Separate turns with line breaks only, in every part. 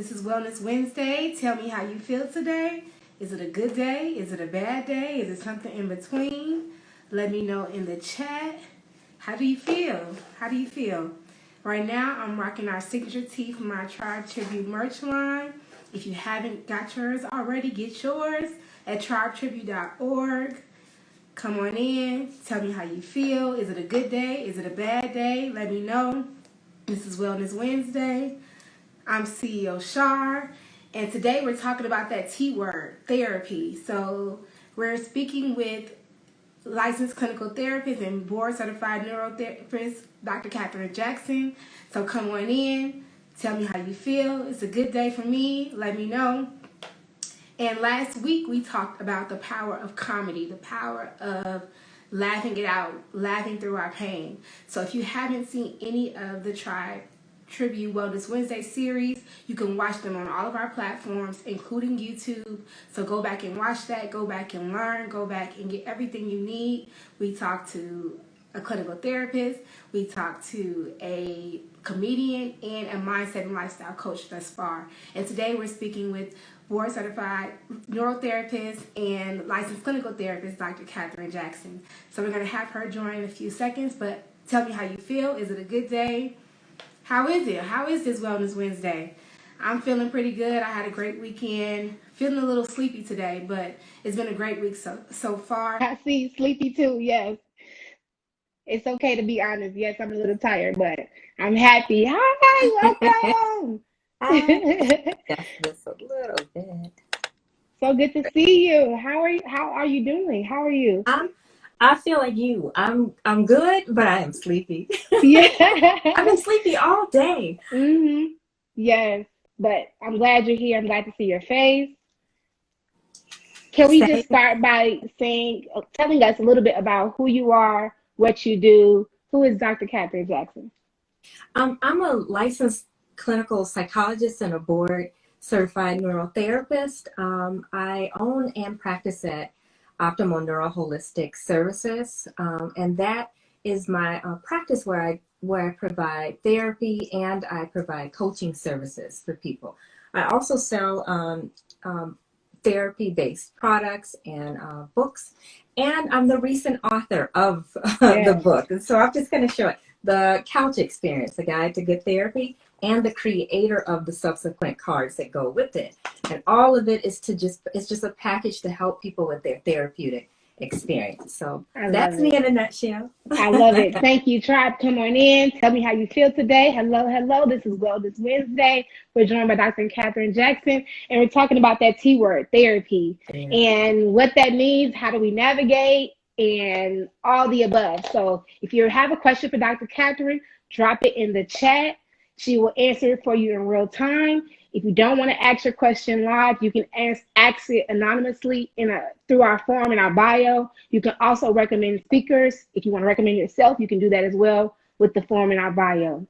This is Wellness Wednesday. Tell me how you feel today. Is it a good day? Is it a bad day? Is it something in between? Let me know in the chat. How do you feel? How do you feel? Right now, I'm rocking our signature tee from our Tribe Tribute merch line. If you haven't got yours already, get yours at tribetribute.org. Come on in. Tell me how you feel. Is it a good day? Is it a bad day? Let me know. This is Wellness Wednesday. I'm CEO Shar, and today we're talking about that T word, therapy. So we're speaking with licensed clinical therapist and board certified neurotherapist, Dr. Catherine Jackson. So come on in. Tell me how you feel. It's a good day for me. Let me know. And last week we talked about the power of comedy, the power of laughing it out, laughing through our pain. So if you haven't seen any of the Tribe Tribute Wellness Wednesday series, you can watch them on all of our platforms, including YouTube. So go back and watch that, go back and learn, go back and get everything you need. We talked to a clinical therapist, we talked to a comedian, and a mindset and lifestyle coach thus far. And today we're speaking with board certified neurotherapist and licensed clinical therapist, Dr. Catherine Jackson. So we're going to have her join in a few seconds, but tell me how you feel. Is it a good day? How is it? How is this Wellness Wednesday? I'm feeling pretty good. I had a great weekend. Feeling a little sleepy today, but it's been a great week so far.
I see sleepy too, yes. It's okay to be honest. Yes, I'm a little tired, but I'm happy. Hi, welcome.
Hi. That's just a little bit.
So good to see you. How are you doing? How are you?
I feel like you. I'm good, but I am sleepy.
Yeah.
I've been sleepy all day.
Yes, but I'm glad you're here. I'm glad to see your face. Can we just start by telling us a little bit about who you are, what you do? Who is Dr. Catherine Jackson?
I'm a licensed clinical psychologist and a board certified neurotherapist. I own and practice at Optimal Neuro Holistic Services, and that is my practice where I provide therapy and I provide coaching services for people. I also sell therapy-based products and books, and I'm the recent author of the book. And so I'm just going to show it. The Couch Experience, a guide to good therapy, and the creator of the subsequent cards that go with it. And all of it is it's just a package to help people with their therapeutic experience. So that's me in a nutshell.
I love it. Thank you, Tribe. Come on in. Tell me how you feel today. Hello. This is Wellness Wednesday. We're joined by Dr. Catherine Jackson, and we're talking about that T word, therapy, and what that means. How do we navigate? And all the above. So if you have a question for Dr. Catherine, drop it in the chat. She will answer it for you in real time. If you don't want to ask your question live, you can ask it anonymously through our form in our bio. You can also recommend speakers. If you want to recommend yourself, you can do that as well with the form in our bio.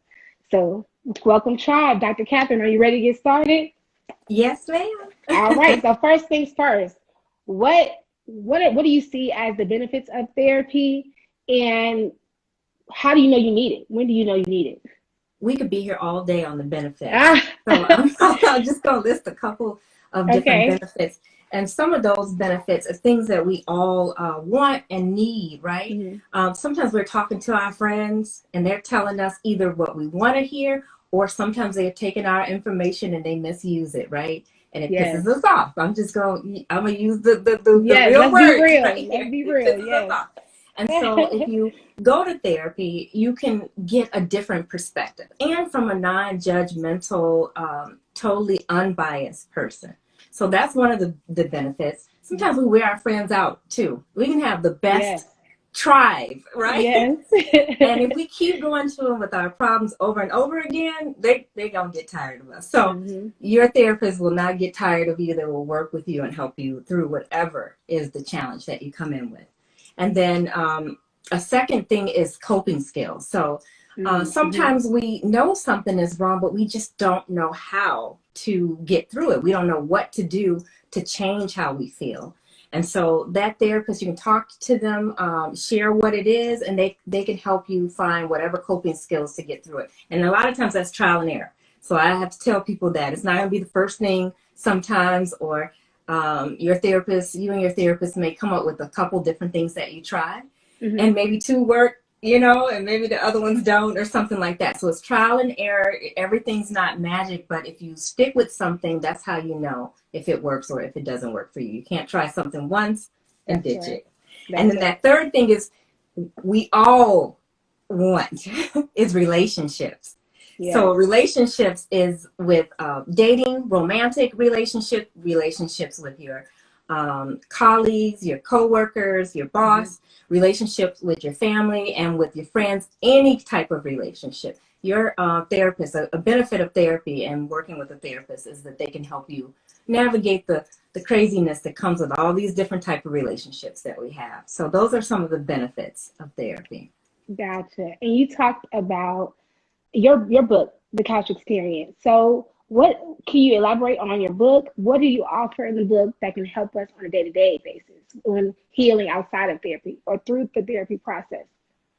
So welcome, Tribe. Dr. Catherine, are you ready to get started?
Yes, ma'am.
All right. So first things first, what do you see as the benefits of therapy, and how do you know you need it? When do you know you need it?
We could be here all day on the benefits. So I'm just going to list a couple of different benefits. And some of those benefits are things that we all want and need, right? Sometimes we're talking to our friends and they're telling us either what we want to hear, or sometimes they're taking our information and they misuse it, right? And it pisses us off. I'm going to use the real word.
Let's be real. Yes.
And so if you go to therapy, you can get a different perspective, and from a non-judgmental, totally unbiased person. So that's one of the benefits. Sometimes we wear our friends out too. We can have the best tribe, right?
Yes.
And if we keep going to them with our problems over and over again, they're going to get tired of us. So your therapist will not get tired of you. They will work with you and help you through whatever is the challenge that you come in with. And then a second thing is coping skills. So sometimes we know something is wrong, but we just don't know how to get through it. We don't know what to do to change how we feel. And so that therapist, you can talk to them, share what it is, and they can help you find whatever coping skills to get through it. And a lot of times that's trial and error. So I have to tell people that it's not going to be the first thing sometimes, or you and your therapist may come up with a couple different things that you try, and maybe two work, and maybe the other ones don't, or something like that. So it's trial and error. Everything's not magic, but if you stick with something, that's how you know if it works or if it doesn't work for you. You can't try something once and ditch it. And then that third thing is we all want is relationships. Yeah. So relationships is with dating, romantic relationships with your colleagues, your coworkers, your boss, relationships with your family and with your friends, any type of relationship. Your therapist, a benefit of therapy and working with a therapist is that they can help you navigate the craziness that comes with all these different type of relationships that we have. So those are some of the benefits of therapy.
Gotcha. And you talked about your book, The Couch Experience. So what can you elaborate on your book? What do you offer in the book that can help us on a day-to-day basis when healing outside of therapy or through the therapy process?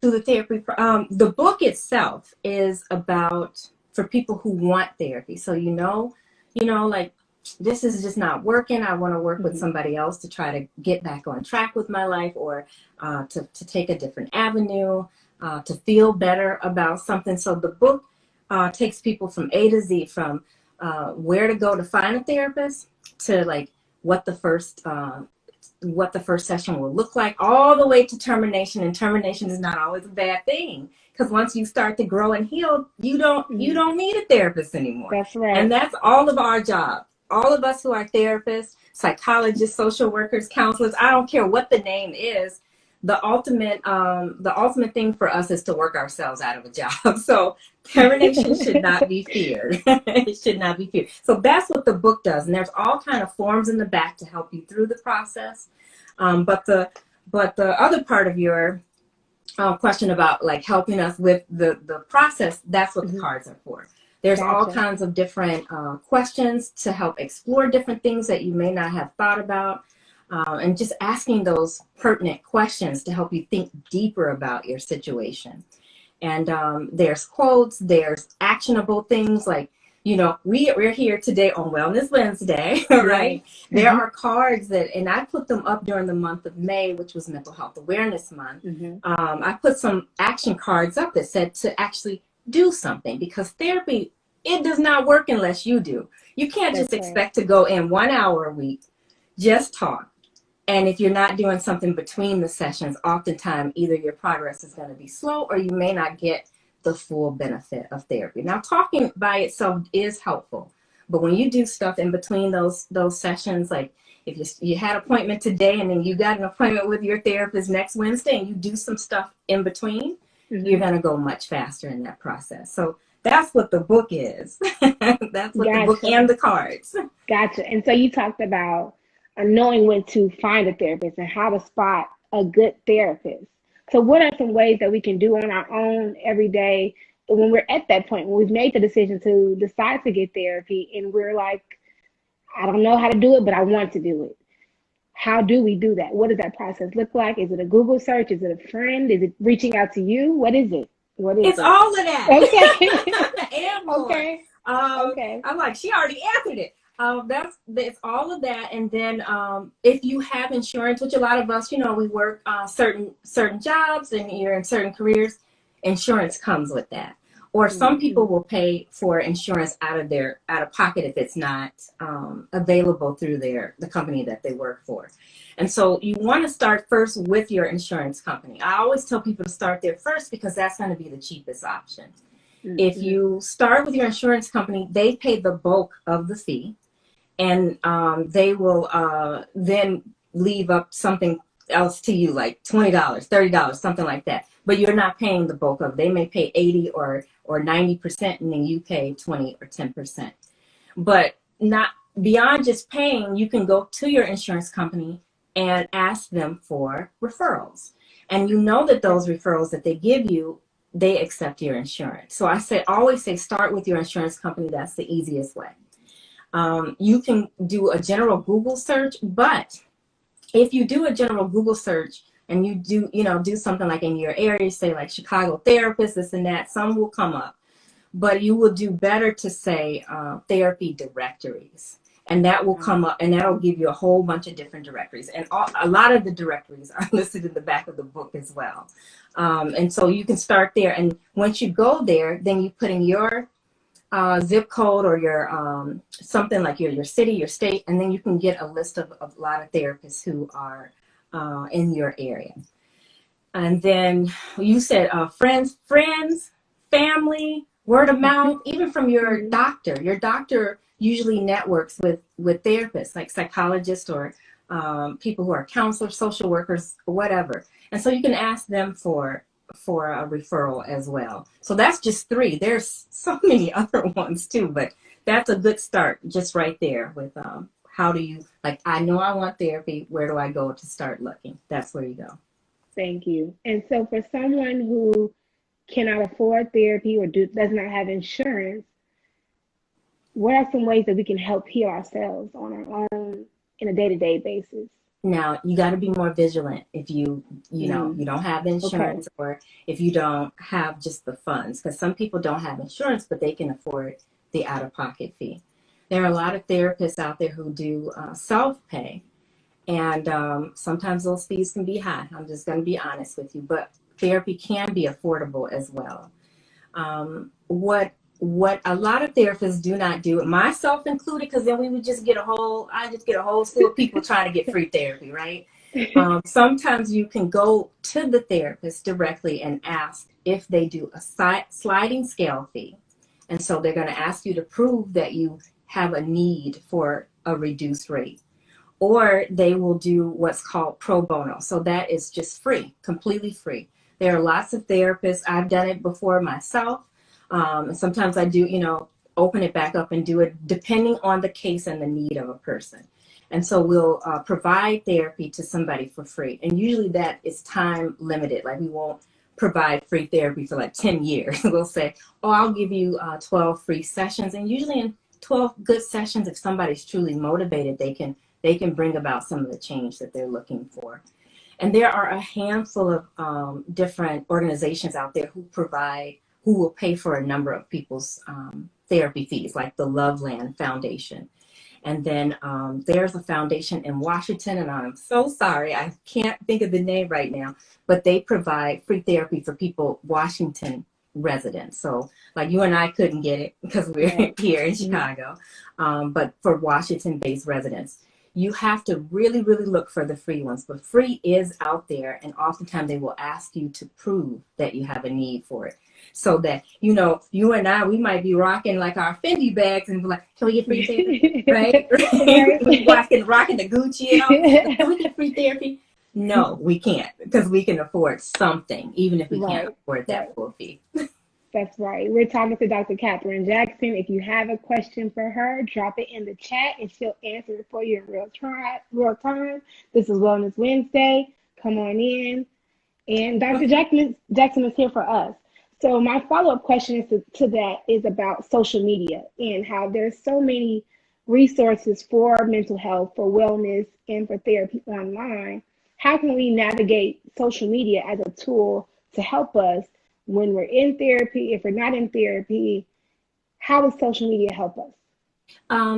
Through the therapy, the book itself is about for people who want therapy. So like this is just not working. I want to work with somebody else to try to get back on track with my life, or to take a different avenue, to feel better about something. So the book takes people from A to Z, from where to go to find a therapist to like what the first session will look like, all the way to termination. And termination is not always a bad thing, because once you start to grow and heal, you don't need a therapist anymore.
That's right.
And that's all of our job. All of us who are therapists, psychologists, social workers, counselors, I don't care what the name is. The ultimate thing for us is to work ourselves out of a job. So termination should not be feared. It should not be feared. So that's what the book does. And there's all kind of forms in the back to help you through the process. But the other part of your question about like helping us with the process, that's what the cards are for. There's all kinds of different questions to help explore different things that you may not have thought about. And just asking those pertinent questions to help you think deeper about your situation. And there's quotes, there's actionable things like, we're here today on Wellness Wednesday, right? There are cards and I put them up during the month of May, which was Mental Health Awareness Month. I put some action cards up that said to actually do something, because therapy, it does not work unless you do. You can't just expect to go in 1 hour a week, just talk. And if you're not doing something between the sessions, oftentimes either your progress is going to be slow or you may not get the full benefit of therapy. Now, talking by itself is helpful, but when you do stuff in between those sessions, like if you had an appointment today and then you got an appointment with your therapist next Wednesday and you do some stuff in between, you're going to go much faster in that process. So that's what the book is. That's what the book and the cards.
Gotcha. And so you talked about knowing when to find a therapist and how to spot a good therapist. So what are some ways that we can do on our own every day when we're at that point, when we've made the decision to decide to get therapy and we're like, I don't know how to do it, but I want to do it? How do we do that? What does that process look like? Is it a Google search? Is it a friend? Is it reaching out to you? What is it?
It's all of that.
Okay.
And more.
Okay.
Okay. I'm like, she already answered it. It's all of that. And then if you have insurance, which a lot of us, we work certain jobs and you're in certain careers, insurance comes with that. Or some people will pay for insurance out of pocket if it's not available through the company that they work for. And so you want to start first with your insurance company. I always tell people to start there first because that's going to be the cheapest option. If you start with your insurance company, they pay the bulk of the fee, and they will then leave up something else to you, like $20, $30, something like that. But you're not paying the bulk of it. They may pay 80 or 90%, and then you pay 20 or 10%. But not beyond just paying, you can go to your insurance company and ask them for referrals. And you know that those referrals that they give you, they accept your insurance. So always say, start with your insurance company. That's the easiest way. You can do a general Google search, but if you do a general Google search and you do something like in your area, say like Chicago therapist, this and that, some will come up. but you will do better to say therapy directories. And that will come up, and that'll give you a whole bunch of different directories. And a lot of the directories are listed in the back of the book as well. And so you can start there. And once you go there, then you put in your zip code or your something like your city, your state, and then you can get a list of a lot of therapists who are in your area. And then you said friends, family, word of mouth, even from your doctor. Your doctor usually networks with therapists, like psychologists or people who are counselors, social workers, whatever. And so you can ask them for a referral as well. So that's just 3. There's so many other ones too, but that's a good start just right there with how do you, like, I know I want therapy. Where do I go to start looking? That's where you go.
Thank you. And so for someone who cannot afford therapy or does not have insurance, what are some ways that we can help heal ourselves on our own in a day-to-day basis?
Now, you got to be more vigilant if you know, you don't have insurance, or if you don't have just the funds, because some people don't have insurance, but they can afford the out-of-pocket fee. There are a lot of therapists out there who do self-pay, and sometimes those fees can be high. I'm just going to be honest with you, but therapy can be affordable as well. What a lot of therapists do not do, myself included, because then we would just get a whole slew of people trying to get free therapy, right? Sometimes you can go to the therapist directly and ask if they do a sliding scale fee. And so they're going to ask you to prove that you have a need for a reduced rate. Or they will do what's called pro bono. So that is just free, completely free. There are lots of therapists. I've done it before myself. Sometimes I do, open it back up and do it depending on the case and the need of a person. And so we'll provide therapy to somebody for free. And usually that is time limited. Like, we won't provide free therapy for like 10 years. We'll say, I'll give you 12 free sessions. And usually in 12 good sessions, if somebody's truly motivated, they can bring about some of the change that they're looking for. And there are a handful of different organizations out there who will pay for a number of people's therapy fees, like the Loveland Foundation. And then there's a foundation in Washington, and I'm so sorry, I can't think of the name right now, but they provide free therapy for people, Washington residents. So like you and I couldn't get it because we're here in Chicago, but for Washington-based residents. You have to really, really look for the free ones, but free is out there, and oftentimes they will ask you to prove that you have a need for it. So that, you and I, we might be rocking like our Fendi bags and be like, can we get free therapy? Right? We rocking the Gucci and all. Can we get free therapy? No, we can't, because we can afford something, even if we can't afford that full fee.
That's right. We're talking to Dr. Catherine Jackson. If you have a question for her, drop it in the chat and she'll answer it for you in real time. This is Wellness Wednesday. Come on in. And Dr. Jackson is here for us. So my follow-up question to that is about social media and how there's so many resources for mental health, for wellness, and for therapy online. How can we navigate social media as a tool to help us when we're in therapy? If we're not in therapy, how does social media help us?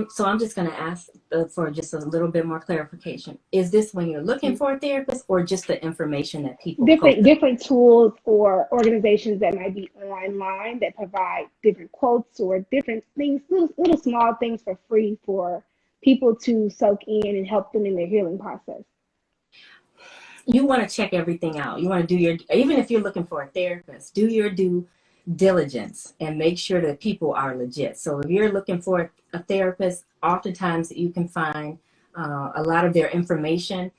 So I'm just going to ask for just a little bit more clarification. Is this when you're looking for a therapist, or just the information that people
different tools or organizations that might be online that provide different quotes or different things, little small things for free for people to soak in and help them in their healing process?
You want to check everything out. You want to even if you're looking for a therapist, do your due diligence and make sure that people are legit. So if you're looking for a therapist, oftentimes you can find a lot of their information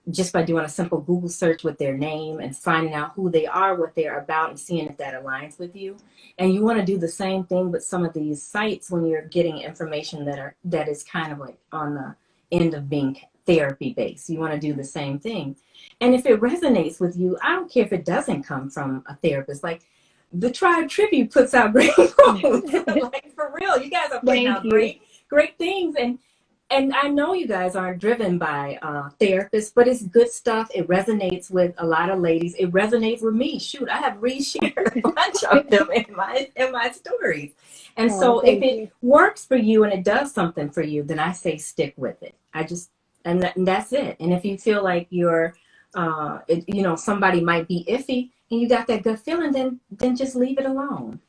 just by doing a simple Google search with their name and finding out who they are, what they're about, and seeing if that aligns with you. And you want to do the same thing with some of these sites when you're getting information that is kind of like on the end of being therapy based. You want to do the same thing. And if it resonates with you, I don't care if it doesn't come from a therapist. Like the Tribe Tribute puts out great quotes. Like, for real, you guys are putting out great things. And And I know you guys aren't driven by therapists, but it's good stuff. It resonates with a lot of ladies. It resonates with me. Shoot, I have reshared a bunch of them in my stories. And so if it works for you and it does something for you, then I say stick with it. And that's it. And if you feel like you're, somebody might be iffy and you got that gut feeling, then just leave it alone.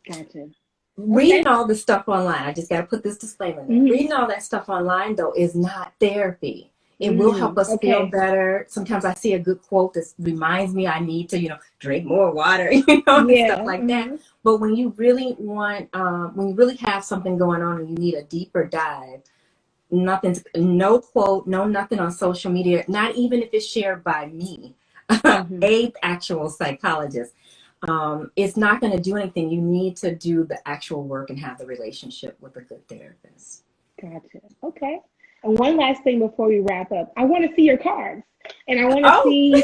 Gotcha.
Reading all the stuff online, I just got to put this disclaimer in. Reading all that stuff online, though, is not therapy. It will help us feel better. Sometimes I see a good quote that reminds me I need to, drink more water, and stuff like that. But when you really want, when you really have something going on and you need a deeper dive, no quote, no nothing on social media, not even if it's shared by me, a actual psychologist. It's not going to do anything. You need to do the actual work and have the relationship with a good therapist.
Gotcha. Okay. And one last thing before we wrap up, I want to see your cards, and I want to see.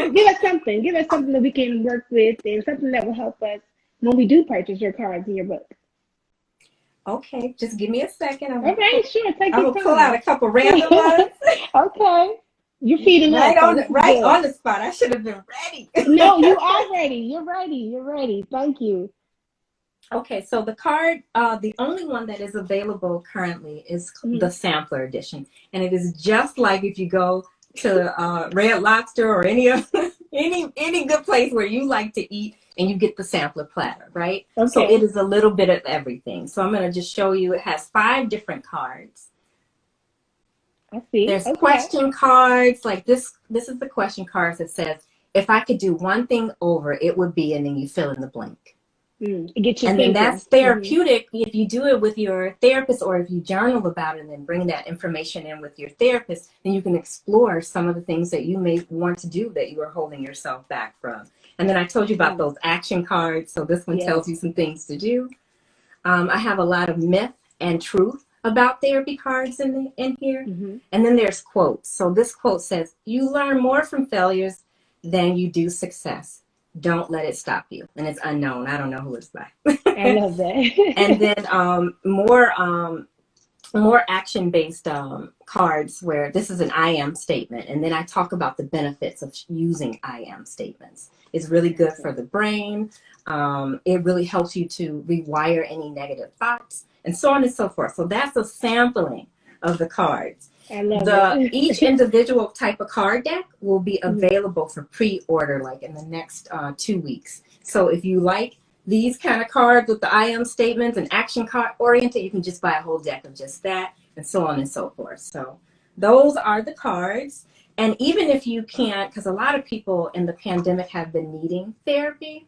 Give us something. Give us something that we can work with, and something that will help us when we do purchase your cards in your book.
Okay, just give me a second.
Okay, sure. Take your time.
I'm gonna pull out a couple random ones.
Okay. You're feeding
right
us.
On the spot. I should have been ready.
No, you are ready. You're ready. You're ready. Thank you. Okay,
so the card, the only one that is available currently is the sampler edition, and it is just like if you go to Red Lobster or any good place where you like to eat, and you get the sampler platter, right? Okay. So it is a little bit of everything. So I'm going to just show you. It has 5 different cards.
I see.
There's question cards like this. This is the question cards that says, if I could do one thing over, it would be, and then you fill in the blank.
And
then that's therapeutic. If you do it with your therapist, or if you journal about it and then bring that information in with your therapist, then you can explore some of the things that you may want to do that you are holding yourself back from. And then I told you about those action cards. So this one tells you some things to do. I have a lot of myth and truth about therapy cards in here. And then there's quotes. So this quote says, you learn more from failures than you do success. Don't let it stop you. And it's unknown. I don't know who it's by.
I love that.
And then more action-based cards where this is an I am statement. And then I talk about the benefits of using I am statements. It's really good for the brain. It really helps you to rewire any negative thoughts, and so on and so forth. So that's a sampling of the cards.
I love it.
Each individual type of card deck will be available for pre-order like in the next 2 weeks. So if you like these kind of cards with the I am statements and action card oriented, you can just buy a whole deck of just that, and so on and so forth. So those are the cards. And even if you can't, because a lot of people in the pandemic have been needing therapy,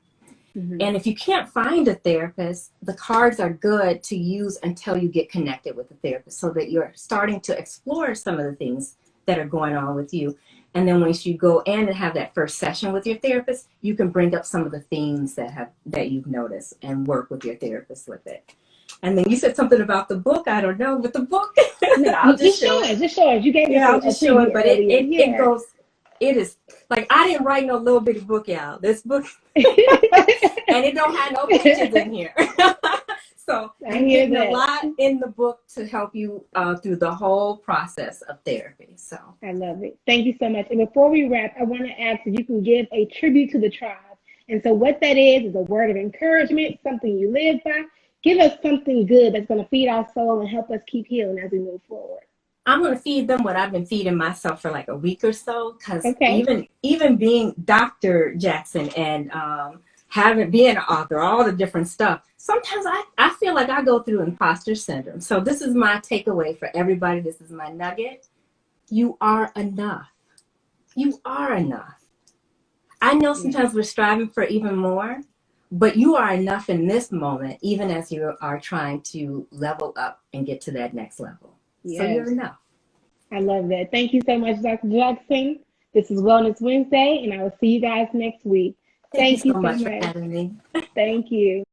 and if you can't find a therapist, the cards are good to use until you get connected with a therapist, so that you're starting to explore some of the things that are going on with you. And then once you go in and have that first session with your therapist, you can bring up some of the themes that you've noticed and work with your therapist with it. And then you said something about the book. I don't know, but the book.
No, I'll just show it. Just show it. You gave me
I'll just show it, but it goes. It is like I didn't write no little bitty book, y'all. This book, and it don't have no pictures in here. So I'm getting a lot in the book to help you through the whole process of therapy. So
I love it. Thank you so much. And before we wrap, I want to ask if you can give a tribute to the tribe. And so what that is a word of encouragement, something you live by. Give us something good that's going to feed our soul and help us keep healing as we move forward.
I'm going to feed them what I've been feeding myself for like a week or so. Because even being Dr. Jackson and being an author, all the different stuff, sometimes I feel like I go through imposter syndrome. So this is my takeaway for everybody. This is my nugget. You are enough. You are enough. I know sometimes we're striving for even more, but you are enough in this moment, even as you are trying to level up and get to that next level. Yes. So you're enough.
I love that. Thank you so much, Dr. Jackson. This is Wellness Wednesday, and I will see you guys next week.
Thank you so much for having me.
Thank you.